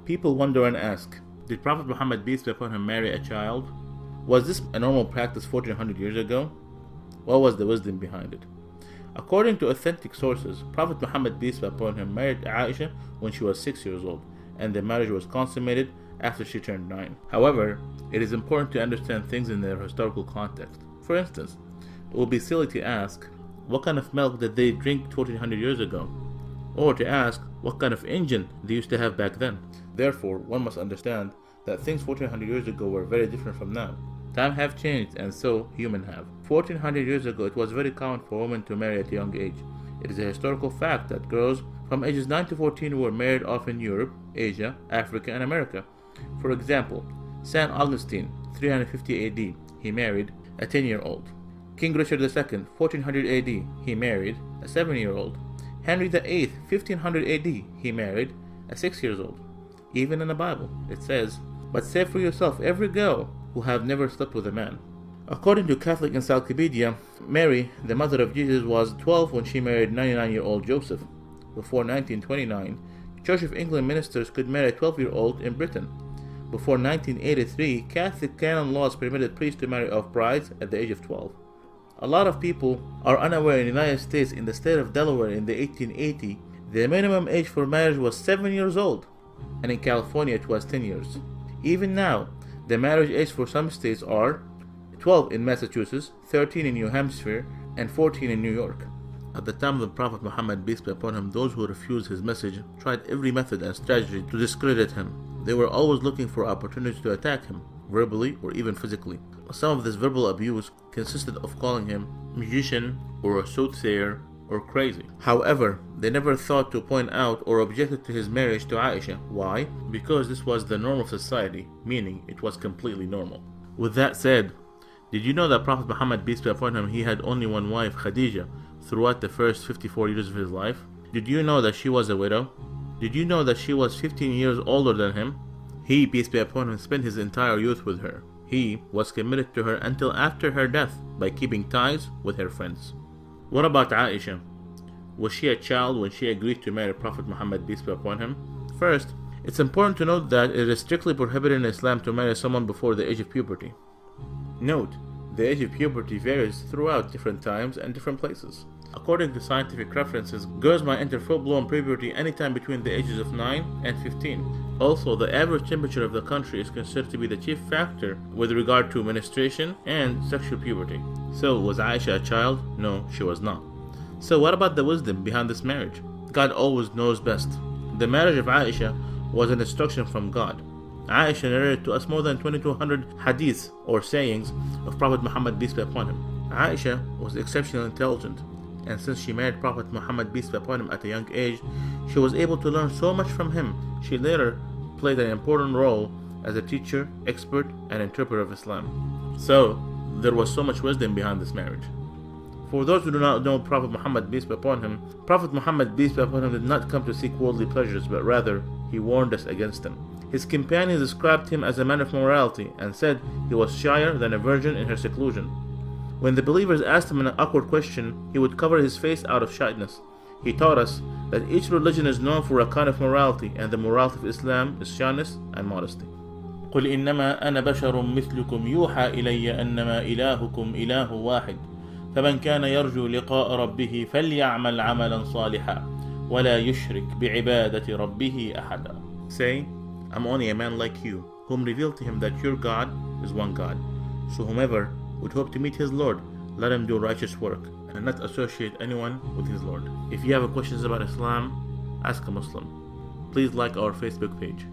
People wonder and ask, did Prophet Muhammad peace be upon him marry a child? Was this a normal practice 1400 years ago? What was the wisdom behind it? According to authentic sources, Prophet Muhammad peace be upon him married Aisha when she was 6 years old, and the marriage was consummated after she turned 9. However, it is important to understand things in their historical context. For instance, it would be silly to ask, what kind of milk did they drink 1400 years ago? Or to ask, what kind of engine they used to have back then? Therefore, one must understand that things 1400 years ago were very different from now. Time have changed, and so humans have. 1400 years ago, it was very common for women to marry at a young age. It is a historical fact that girls from ages 9 to 14 were married off in Europe, Asia, Africa, and America. For example, St. Augustine, 350 AD, he married a 10-year-old. King Richard II, 1400 AD, he married a 7-year-old. Henry VIII, 1500 AD, he married a 6-year-old. Even in the Bible, it says, "But say for yourself every girl who have never slept with a man." According to Catholic Encyclopedia, Mary, the mother of Jesus, was 12 when she married 99-year-old Joseph. Before 1929, Church of England ministers could marry a 12-year-old in Britain. Before 1983, Catholic canon laws permitted priests to marry off brides at the age of 12. A lot of people are unaware in the United States, in the state of Delaware in the 1880, the minimum age for marriage was 7 years old, and in California it was 10 years. Even now, the marriage age for some states are 12 in Massachusetts, 13 in New Hampshire, and 14 in New York. At the time of the Prophet Muhammad, peace be upon him, those who refused his message tried every method and strategy to discredit him. They were always looking for opportunities to attack him, verbally or even physically. Some of this verbal abuse consisted of calling him magician or a soothsayer or crazy. However, they never thought to point out or objected to his marriage to Aisha. Why? Because this was the norm of society, meaning it was completely normal. With that said, did you know that Prophet Muhammad, peace be upon him, he had only one wife, Khadija, throughout the first 54 years of his life? Did you know that she was a widow? Did you know that she was 15 years older than him? He, peace be upon him, spent his entire youth with her. He was committed to her until after her death by keeping ties with her friends. What about Aisha? Was she a child when she agreed to marry Prophet Muhammad, peace be upon him? First, it's important to note that it is strictly prohibited in Islam to marry someone before the age of puberty. Note, the age of puberty varies throughout different times and different places. According to scientific references, girls might enter full-blown puberty anytime between the ages of 9 and 15. Also, the average temperature of the country is considered to be the chief factor with regard to menstruation and sexual puberty. So, was Aisha a child? No, she was not. So what about the wisdom behind this marriage? God always knows best. The marriage of Aisha was an instruction from God. Aisha narrated to us more than 2200 hadiths or sayings of Prophet Muhammad, peace be upon him. Aisha was exceptionally intelligent, and since she married Prophet Muhammad, peace be upon him, at a young age, she was able to learn so much from him. She later played an important role as a teacher, expert, and interpreter of Islam. So, there was so much wisdom behind this marriage. For those who do not know Prophet Muhammad, peace be upon him, Prophet Muhammad, peace be upon him, did not come to seek worldly pleasures, but rather, he warned us against them. His companions described him as a man of morality and said he was shyer than a virgin in her seclusion. When the believers asked him an awkward question, he would cover his face out of shyness. He taught us that each religion is known for a kind of morality, and the morality of Islam is shyness and modesty. قل إنما أنا بشر مثلكم يوحى إلي أنما إلهكم إله واحد فمن كان يرجو لقاء ربه فليعمل عملا صالحا ولا يشرك بعبادة ربه أحدا. Say, I'm only a man like you, whom revealed to him that your God is one God. So whomever would hope to meet his Lord, let him do righteous work, and not associate anyone with his Lord. If you have questions about Islam, ask a Muslim. Please like our Facebook page.